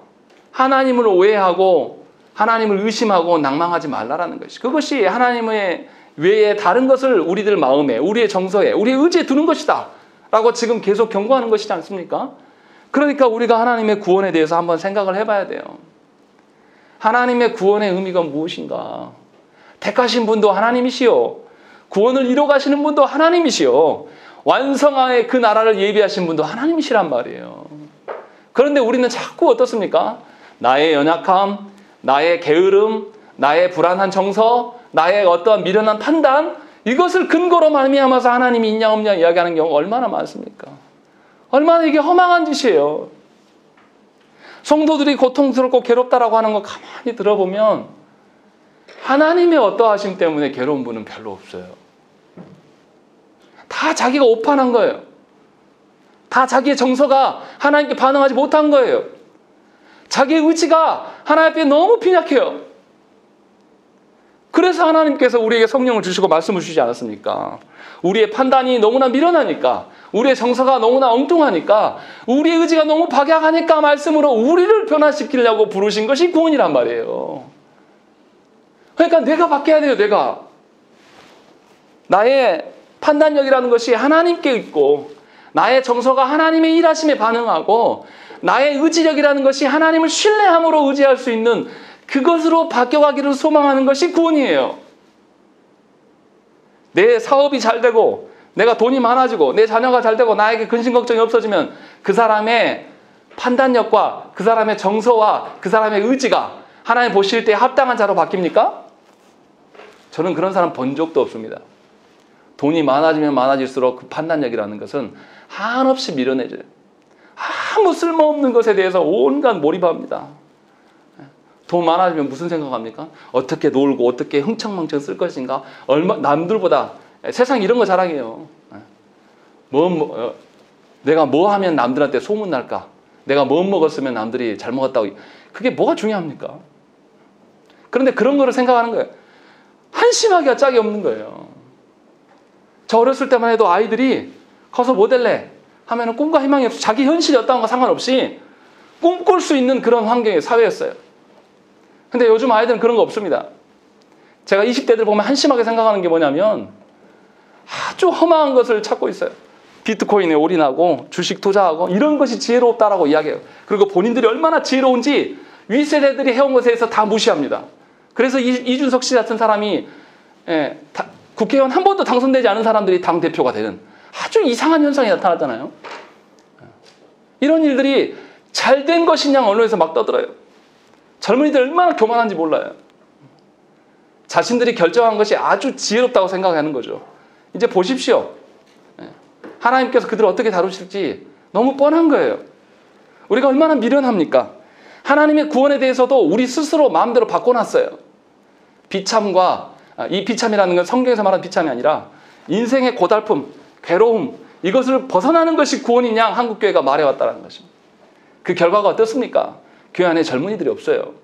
하나님을 오해하고 하나님을 의심하고 낭망하지 말라라는 것이, 그것이 하나님의 외에 다른 것을 우리들 마음에, 우리의 정서에, 우리의 의지에 두는 것이다 라고 지금 계속 경고하는 것이지 않습니까? 그러니까 우리가 하나님의 구원에 대해서 한번 생각을 해봐야 돼요. 하나님의 구원의 의미가 무엇인가? 택하신 분도 하나님이시요, 구원을 이뤄 가시는 분도 하나님이시요, 완성하의 그 나라를 예비하신 분도 하나님이시란 말이에요. 그런데 우리는 자꾸 어떻습니까? 나의 연약함, 나의 게으름, 나의 불안한 정서, 나의 어떠한 미련한 판단, 이것을 근거로 말미암아서 하나님이 있냐 없냐 이야기하는 경우가 얼마나 많습니까? 얼마나 이게 허망한 짓이에요. 성도들이 고통스럽고 괴롭다라고 하는 거 가만히 들어보면 하나님의 어떠하심 때문에 괴로운 분은 별로 없어요. 다 자기가 오판한 거예요. 다 자기의 정서가 하나님께 반응하지 못한 거예요. 자기의 의지가 하나님 앞에 너무 빈약해요. 그래서 하나님께서 우리에게 성령을 주시고 말씀을 주시지 않았습니까? 우리의 판단이 너무나 미련하니까, 우리의 정서가 너무나 엉뚱하니까, 우리의 의지가 너무 박약하니까 말씀으로 우리를 변화시키려고 부르신 것이 구원이란 말이에요. 그러니까 내가 바뀌어야 돼요. 내가. 나의 판단력이라는 것이 하나님께 있고, 나의 정서가 하나님의 일하심에 반응하고, 나의 의지력이라는 것이 하나님을 신뢰함으로 의지할 수 있는 그것으로 바뀌어가기를 소망하는 것이 구원이에요. 내 사업이 잘 되고 내가 돈이 많아지고 내 자녀가 잘 되고 나에게 근심 걱정이 없어지면 그 사람의 판단력과 그 사람의 정서와 그 사람의 의지가 하나님 보실 때 합당한 자로 바뀝니까? 저는 그런 사람 본 적도 없습니다. 돈이 많아지면 많아질수록 그 판단력이라는 것은 한없이 밀어내져요. 아무 쓸모없는 것에 대해서 온갖 몰입합니다. 돈 많아지면 무슨 생각합니까? 어떻게 놀고 어떻게 흥청망청 쓸 것인가? 남들보다, 세상 이런 거 자랑해요. 내가 뭐 하면 남들한테 소문날까? 내가 뭐 먹었으면 남들이 잘 먹었다고. 그게 뭐가 중요합니까? 그런데 그런 거를 생각하는 거예요. 한심하기가 짝이 없는 거예요. 저 어렸을 때만 해도 아이들이 커서 뭐 될래? 하면은 꿈과 희망이 없어. 자기 현실이 어떠한 거 상관없이 꿈꿀 수 있는 그런 환경의 사회였어요. 근데 요즘 아이들은 그런 거 없습니다. 제가 20대들 보면 한심하게 생각하는 게 뭐냐면 아주 허망한 것을 찾고 있어요. 비트코인에 올인하고 주식 투자하고 이런 것이 지혜롭다라고 이야기해요. 그리고 본인들이 얼마나 지혜로운지 윗세대들이 해온 것에 대해서 다 무시합니다. 그래서 이준석 씨 같은 사람이 국회의원 한 번도 당선되지 않은 사람들이 당대표가 되는 아주 이상한 현상이 나타났잖아요. 이런 일들이 잘된 것이냐 언론에서 막 떠들어요. 젊은이들 얼마나 교만한지 몰라요. 자신들이 결정한 것이 아주 지혜롭다고 생각하는 거죠. 이제 보십시오. 하나님께서 그들을 어떻게 다루실지 너무 뻔한 거예요. 우리가 얼마나 미련합니까? 하나님의 구원에 대해서도 우리 스스로 마음대로 바꿔놨어요. 비참과, 이 비참이라는 건 성경에서 말하는 비참이 아니라 인생의 고달픔, 괴로움, 이것을 벗어나는 것이 구원이냐 한국교회가 말해왔다는 것입니다. 그 결과가 어떻습니까? 교회 안에 젊은이들이 없어요.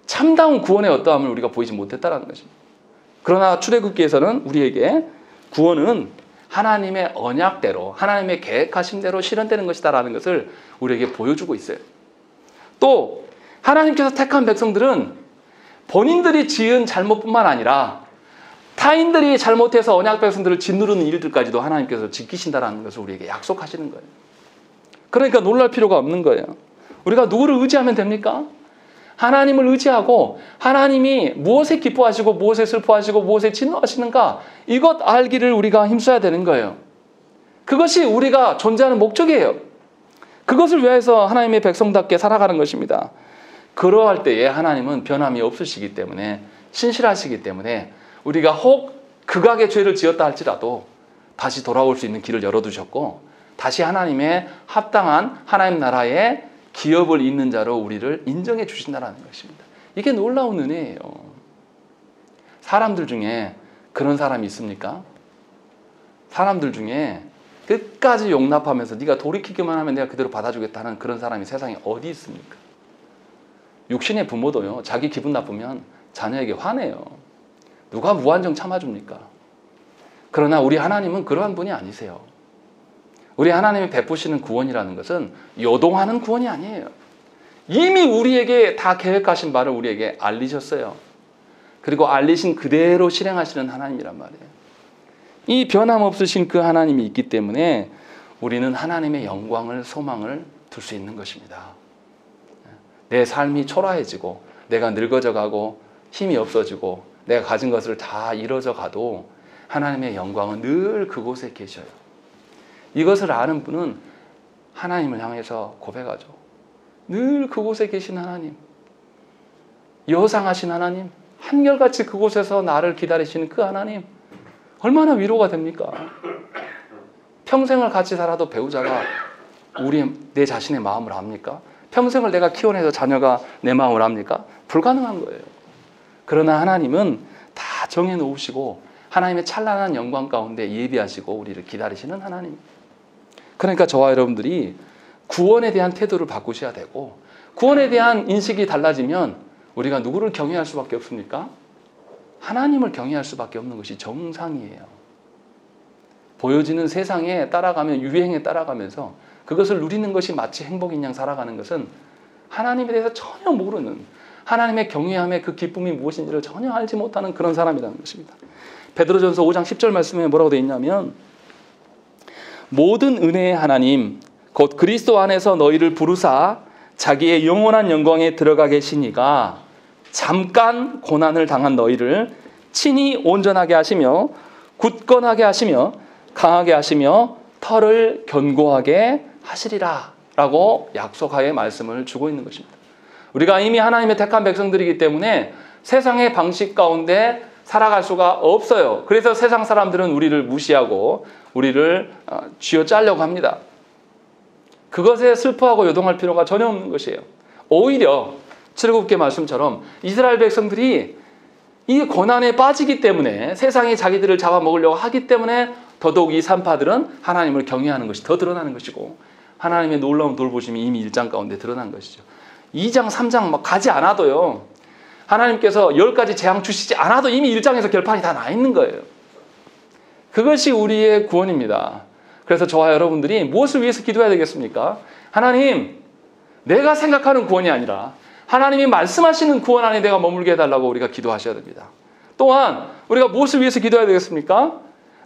참다운 구원의 어떠함을 우리가 보이지 못했다는 것입니다. 그러나 출애굽기에서는 우리에게 구원은 하나님의 언약대로, 하나님의 계획하신 대로 실현되는 것이다라는 것을 우리에게 보여주고 있어요. 또 하나님께서 택한 백성들은 본인들이 지은 잘못뿐만 아니라 타인들이 잘못해서 언약 백성들을 짓누르는 일들까지도 하나님께서 지키신다라는 것을 우리에게 약속하시는 거예요. 그러니까 놀랄 필요가 없는 거예요. 우리가 누구를 의지하면 됩니까? 하나님을 의지하고 하나님이 무엇에 기뻐하시고 무엇에 슬퍼하시고 무엇에 진노하시는가 이것 알기를 우리가 힘써야 되는 거예요. 그것이 우리가 존재하는 목적이에요. 그것을 위해서 하나님의 백성답게 살아가는 것입니다. 그러할 때에 하나님은 변함이 없으시기 때문에 신실하시기 때문에 우리가 혹 극악의 죄를 지었다 할지라도 다시 돌아올 수 있는 길을 열어두셨고 다시 하나님의 합당한 하나님 나라의 기업을 잇는 자로 우리를 인정해 주신다는 것입니다. 이게 놀라운 은혜예요. 사람들 중에 그런 사람이 있습니까? 사람들 중에 끝까지 용납하면서 네가 돌이키기만 하면 내가 그대로 받아주겠다는 그런 사람이 세상에 어디 있습니까? 육신의 부모도요. 자기 기분 나쁘면 자녀에게 화내요. 누가 무한정 참아줍니까? 그러나 우리 하나님은 그러한 분이 아니세요. 우리 하나님이 베푸시는 구원이라는 것은 요동하는 구원이 아니에요. 이미 우리에게 다 계획하신 바를 우리에게 알리셨어요. 그리고 알리신 그대로 실행하시는 하나님이란 말이에요. 이 변함없으신 그 하나님이 있기 때문에 우리는 하나님의 영광을 소망을 둘 수 있는 것입니다. 내 삶이 초라해지고 내가 늙어져 가고 힘이 없어지고 내가 가진 것을 다 잃어져 가도 하나님의 영광은 늘 그곳에 계셔요. 이것을 아는 분은 하나님을 향해서 고백하죠. 늘 그곳에 계신 하나님, 여상하신 하나님, 한결같이 그곳에서 나를 기다리시는 그 하나님, 얼마나 위로가 됩니까? 평생을 같이 살아도 배우자가 내 자신의 마음을 압니까? 평생을 내가 키워내서 자녀가 내 마음을 압니까? 불가능한 거예요. 그러나 하나님은 다 정해놓으시고 하나님의 찬란한 영광 가운데 예비하시고 우리를 기다리시는 하나님. 그러니까 저와 여러분들이 구원에 대한 태도를 바꾸셔야 되고 구원에 대한 인식이 달라지면 우리가 누구를 경외할 수밖에 없습니까? 하나님을 경외할 수밖에 없는 것이 정상이에요. 보여지는 세상에 따라가면 유행에 따라가면서 그것을 누리는 것이 마치 행복인 양 살아가는 것은 하나님에 대해서 전혀 모르는 하나님의 경외함의 그 기쁨이 무엇인지를 전혀 알지 못하는 그런 사람이라는 것입니다. 베드로전서 5장 10절 말씀에 뭐라고 되어 있냐면 모든 은혜의 하나님 곧 그리스도 안에서 너희를 부르사 자기의 영원한 영광에 들어가게 하시니가 잠깐 고난을 당한 너희를 친히 온전하게 하시며 굳건하게 하시며 강하게 하시며 터를 견고하게 하시리라 라고 약속하여 말씀을 주고 있는 것입니다. 우리가 이미 하나님의 택한 백성들이기 때문에 세상의 방식 가운데 살아갈 수가 없어요. 그래서 세상 사람들은 우리를 무시하고 우리를 쥐어짜려고 합니다. 그것에 슬퍼하고 요동할 필요가 전혀 없는 것이에요. 오히려 출애굽기 말씀처럼 이스라엘 백성들이 이 고난에 빠지기 때문에 세상이 자기들을 잡아먹으려고 하기 때문에 더더욱 이 산파들은 하나님을 경외하는 것이 더 드러나는 것이고 하나님의 놀라운 돌보심이 이미 1장 가운데 드러난 것이죠. 2장, 3장 막 가지 않아도요. 하나님께서 10가지 재앙 주시지 않아도 이미 1장에서 결판이 다 나 있는 거예요. 그것이 우리의 구원입니다. 그래서 저와 여러분들이 무엇을 위해서 기도해야 되겠습니까? 하나님, 내가 생각하는 구원이 아니라 하나님이 말씀하시는 구원 안에 내가 머물게 해달라고 우리가 기도하셔야 됩니다. 또한 우리가 무엇을 위해서 기도해야 되겠습니까?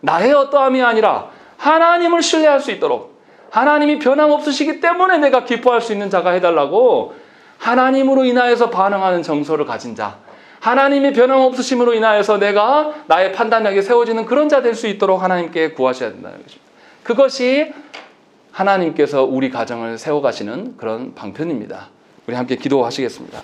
나의 어떠함이 아니라 하나님을 신뢰할 수 있도록 하나님이 변함없으시기 때문에 내가 기뻐할 수 있는 자가 해달라고 하나님으로 인하여서 반응하는 정서를 가진 자, 하나님의 변함없으심으로 인하여서 내가 나의 판단력이 세워지는 그런 자 될 수 있도록 하나님께 구하셔야 된다는 것입니다. 그것이 하나님께서 우리 가정을 세워가시는 그런 방편입니다. 우리 함께 기도하시겠습니다.